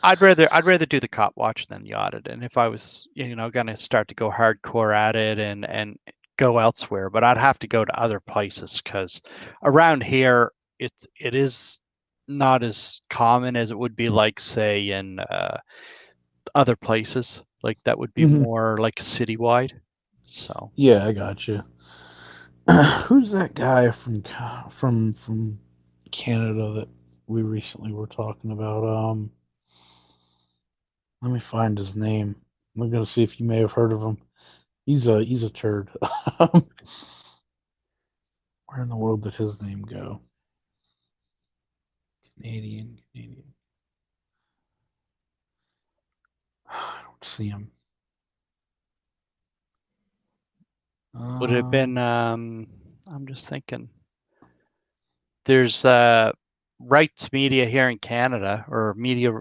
I'd rather do the cop watch than the audit. And if I was going to start to go hardcore at it and go elsewhere, but I'd have to go to other places because around here it is not as common as it would be like say in other places. Like that would be hmm more like citywide. So Yeah, I got you. Who's that guy from Canada that we recently were talking about? Let me find his name. I'm gonna see if you may have heard of him. He's a turd. Where in the world did his name go? Canadian. I don't see him. Would it have been? I'm just thinking. There's Rights Media here in Canada, or Media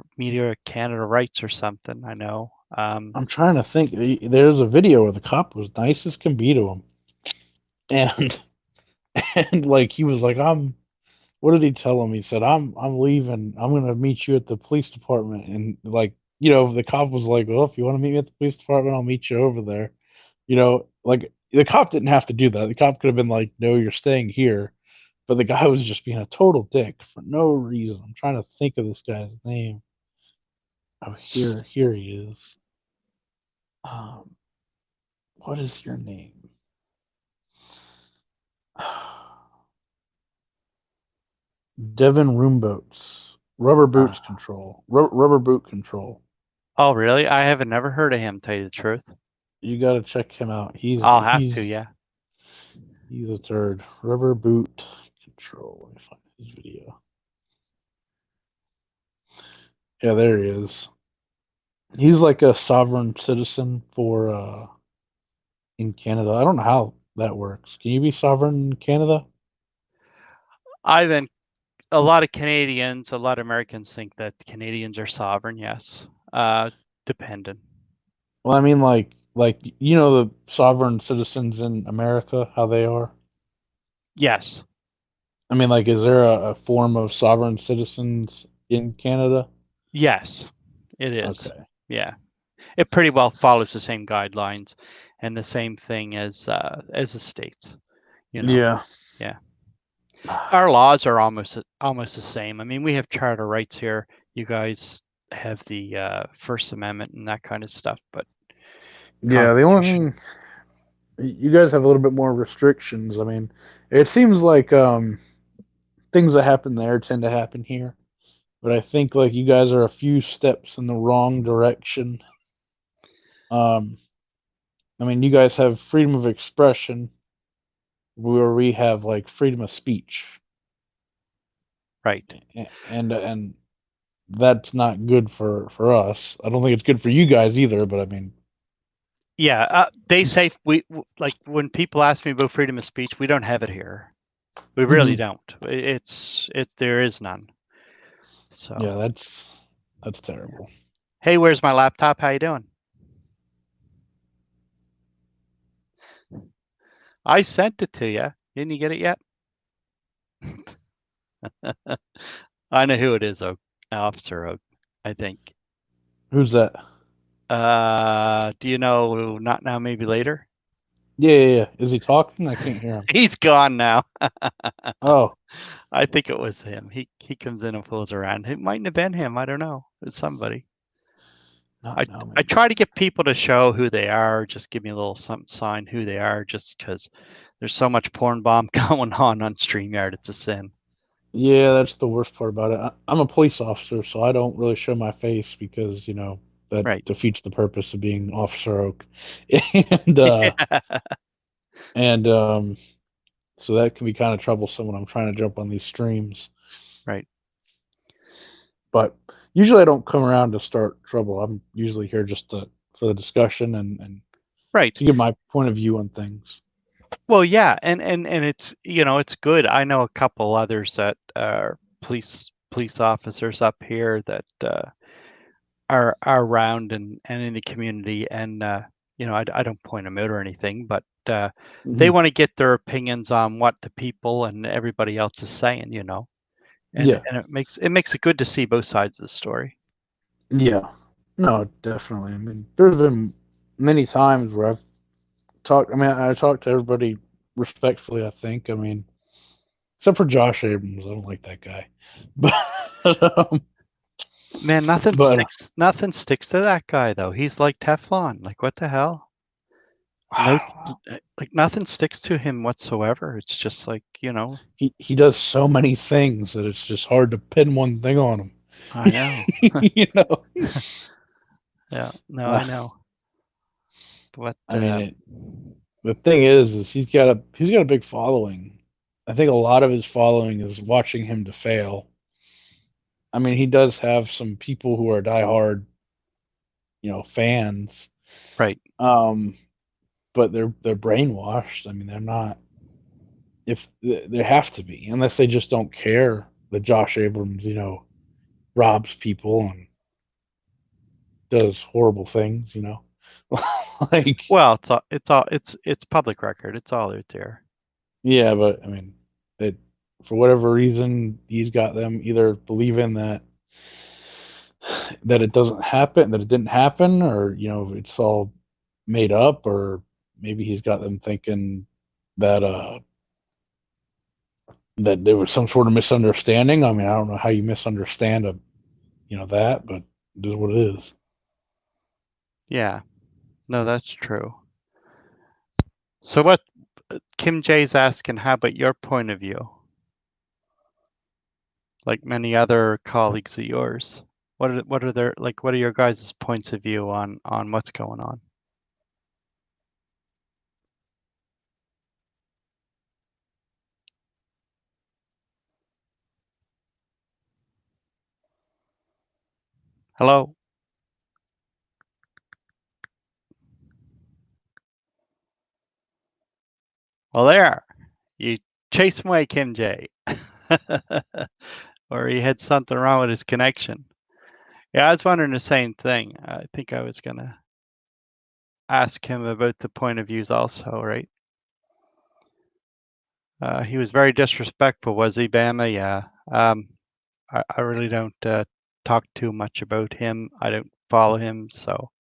Canada Rights or something. I know. I'm trying to think. There's a video where the cop was nice as can be to him, and and like he was like, "I'm." What did he tell him? He said, I'm leaving. I'm gonna meet you at the police department." And like, the cop was like, "Well, if you want to meet me at the police department, I'll meet you over there." Like the cop didn't have to do that. The cop could have been like, "No, you're staying here." But the guy was just being a total dick for no reason. I'm trying to think of this guy's name. Oh, here he is. What is your name? Devin Roomboats. Rubber Boots Control. Rubber Boot Control. Oh, really? I haven't never heard of him. Tell you the truth. You got to check him out. I'll have to. Yeah. He's a turd. Rubber Boot Control. Let me find his video. Yeah, there he is. He's like a sovereign citizen for in Canada. I don't know how that works. Can you be sovereign in Canada? A lot of Canadians, a lot of Americans think that Canadians are sovereign. Yes, dependent. Well, I mean, like the sovereign citizens in America, how they are. Yes. I mean, like, is there a form of sovereign citizens in Canada? Yes, it is. Okay. Yeah, it pretty well follows the same guidelines and the same thing as the states. Yeah. Yeah. Our laws are almost the same. I mean, we have charter rights here. You guys have the First Amendment and that kind of stuff, but yeah, the only thing you guys have a little bit more restrictions. I mean, it seems like things that happen there tend to happen here, but I think like you guys are a few steps in the wrong direction. I mean, you guys have freedom of expression, where we have like freedom of speech. Right. And that's not good for us. I don't think it's good for you guys either, but I mean, yeah, they say we like when people ask me about freedom of speech, we don't have it here. We really don't. It's there is none. So yeah, that's terrible. Hey, where's my laptop? How you doing? I sent it to you. Didn't you get it yet? I know who it is, Officer Oak, I think. Who's that? Do you know Not Now, Maybe Later? Yeah. Is he talking? I can't hear him. He's gone now. Oh. I think it was him. He comes in and fools around. It mightn't have been him. I don't know. It's somebody. I try to get people to show who they are. Just give me a little something sign who they are, just because there's so much porn bomb going on StreamYard. It's a sin. Yeah, that's the worst part about it. I'm a police officer, so I don't really show my face because, that defeats the purpose of being Officer Oak. And so that can be kind of troublesome when I'm trying to jump on these streams. Right. But usually I don't come around to start trouble. I'm usually here just for the discussion and to give my point of view on things. Well, yeah, and it's it's good. I know a couple others that are police officers up here that are around and in the community, and I don't point them out or anything, but they want to get their opinions on what the people and everybody else is saying, and it makes it good to see both sides of the story. Yeah, no, definitely. I mean, there's been many times where I've talked. I mean, I talk to everybody respectfully. I think. I mean, except for Josh Abrams, I don't like that guy. But man, nothing sticks to that guy though. He's like Teflon. Like, what the hell? No, like nothing sticks to him whatsoever. It's just like, he does so many things that it's just hard to pin one thing on him. I know. Yeah. No, I know. But I mean, the thing is he's got a big following. I think a lot of his following is watching him to fail. I mean, he does have some people who are diehard, fans. right. But they're brainwashed. I mean, they're not. If they have to be, unless they just don't care that Josh Abrams, robs people and does horrible things. Like, Well, it's public record. It's all out there. yeah, but I mean, that for whatever reason, he's got them either believing that it doesn't happen, that it didn't happen, or it's all made up, or maybe he's got them thinking that that there was some sort of misunderstanding. I mean, I don't know how you misunderstand that, but it is what it is. Yeah. No, that's true. So what Kim J's asking, how about your point of view? Like many other colleagues of yours, what are your guys' points of view on what's going on? Hello? Well, there. You chase away Kim J. Or he had something wrong with his connection. Yeah, I was wondering the same thing. I think I was going to ask him about the point of views also, right? He was very disrespectful, was he, Bama? Yeah. I really don't talk too much about him. I don't follow him, so.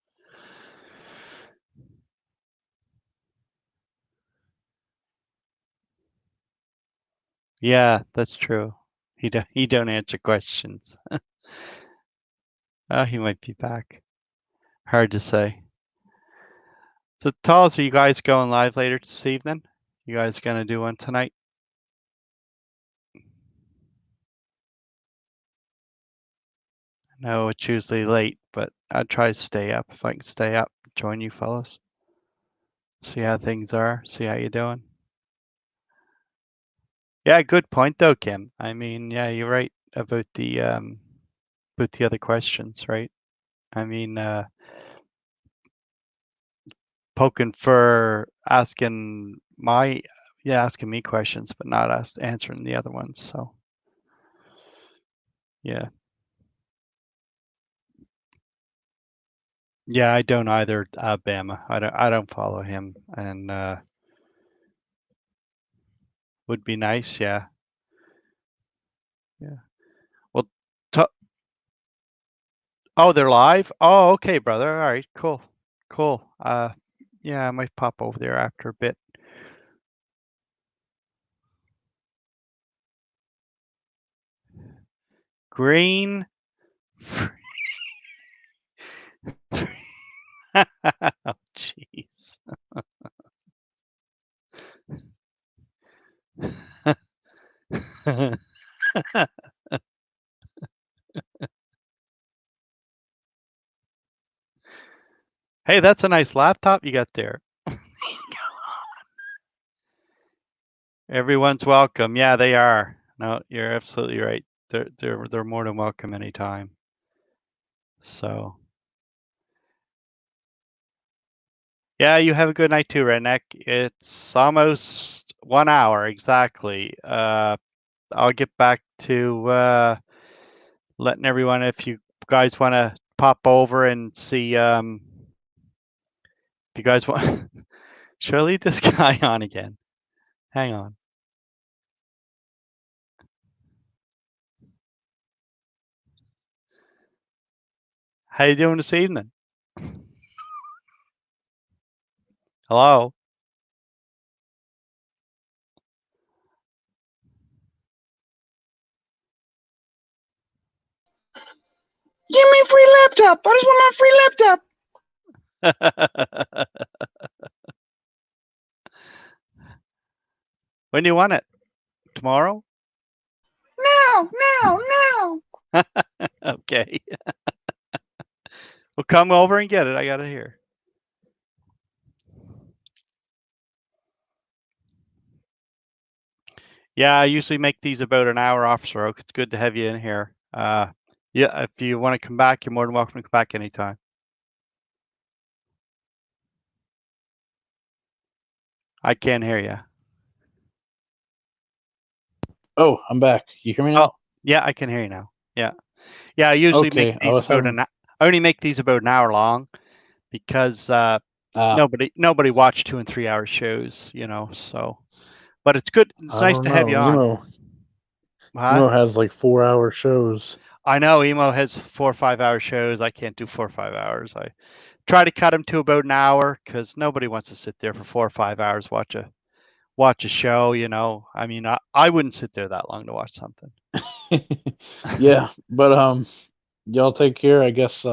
Yeah, that's true. He don't answer questions. He might be back. Hard to say. So, Talls, are you guys going live later this evening? You guys gonna do one tonight? No, it's usually late, but I'll try to stay up. If I can stay up, join you fellas. See how things are. See how you're doing. Yeah, good point though, Kim. I mean, yeah, you're right about the other questions, right? I mean, poking for asking me questions, but not answering the other ones. So, yeah. Yeah, I don't either, Bama. I don't follow him, and would be nice, yeah. Yeah. Well, oh, they're live? Oh, okay, brother. All right, cool. Cool. Yeah, I might pop over there after a bit. Green. Oh, jeez. Hey, that's a nice laptop you got there. Everyone's welcome. Yeah, they are. No, you're absolutely right. They're more than welcome anytime. So, yeah, you have a good night too, Redneck. It's almost 1 hour exactly. I'll get back to letting everyone, if you guys want to pop over and see, if you guys want, should I leave this guy on again? Hang on. How you doing this evening? Hello? Give me a free laptop. I just want my free laptop. When do you want it? Tomorrow? Now. Okay. Well, come over and get it. I got it here. Yeah, I usually make these about an hour off, Stroke. It's good to have you in here. Yeah, if you want to come back, you're more than welcome to come back anytime. I can't hear you. Oh, I'm back. You hear me now? Oh, yeah, I can hear you now. Yeah. I usually Okay, make I these was about having. I only make these about an hour long because nobody watched 2 and 3 hour shows, so but it's good. It's I nice don't to have know. you on. Huh? Emo has like 4-hour shows. I know Emo has 4 or 5 hour shows. I can't do 4 or 5 hours. I try to cut them to about an hour because nobody wants to sit there for 4 or 5 hours watch a show. I mean, I wouldn't sit there that long to watch something. Yeah, but y'all take care. I guess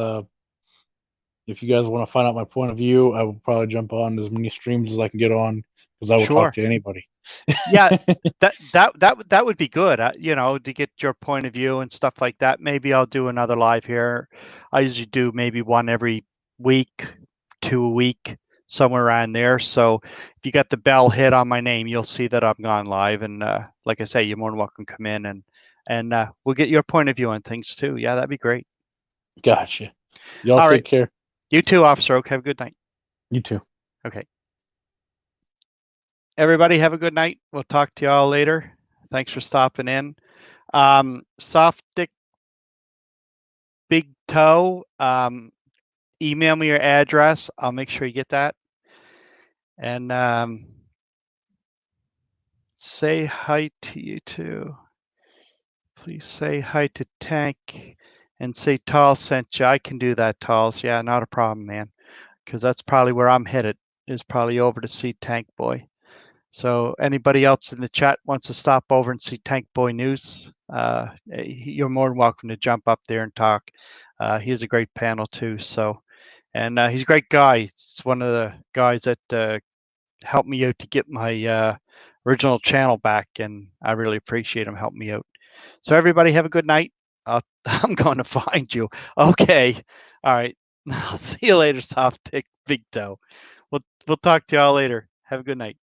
if you guys want to find out my point of view, I will probably jump on as many streams as I can get on because I will Sure. talk to anybody. Yeah, that would be good. To get your point of view and stuff like that. Maybe I'll do another live here. I usually do maybe one every week, 2 a week, somewhere around there. So if you got the bell hit on my name, you'll see that I'm gone live. And like I say, you're more than welcome to come in and we'll get your point of view on things too. Yeah, that'd be great. Gotcha. Y'all All take right. care. You too, Officer Oak. Have a good night. You too. Okay. Everybody have a good night. We'll talk to y'all later. Thanks for stopping in. Soft Dick Big Toe, email me your address. I'll make sure you get that. And say hi to you too. Please say hi to Tank and say Tall sent you. I can do that, Talls. Yeah, not a problem, man. Because that's probably where I'm headed, is probably over to see Tank Boy. So anybody else in the chat wants to stop over and see Tank Boy News, you're more than welcome to jump up there and talk. He has a great panel too. So, and he's a great guy. It's one of the guys that helped me out to get my original channel back, and I really appreciate him helping me out. So everybody have a good night. I'm going to find you. Okay. All right. I'll see you later, Soft Dick Big Toe. We'll talk to y'all later. Have a good night.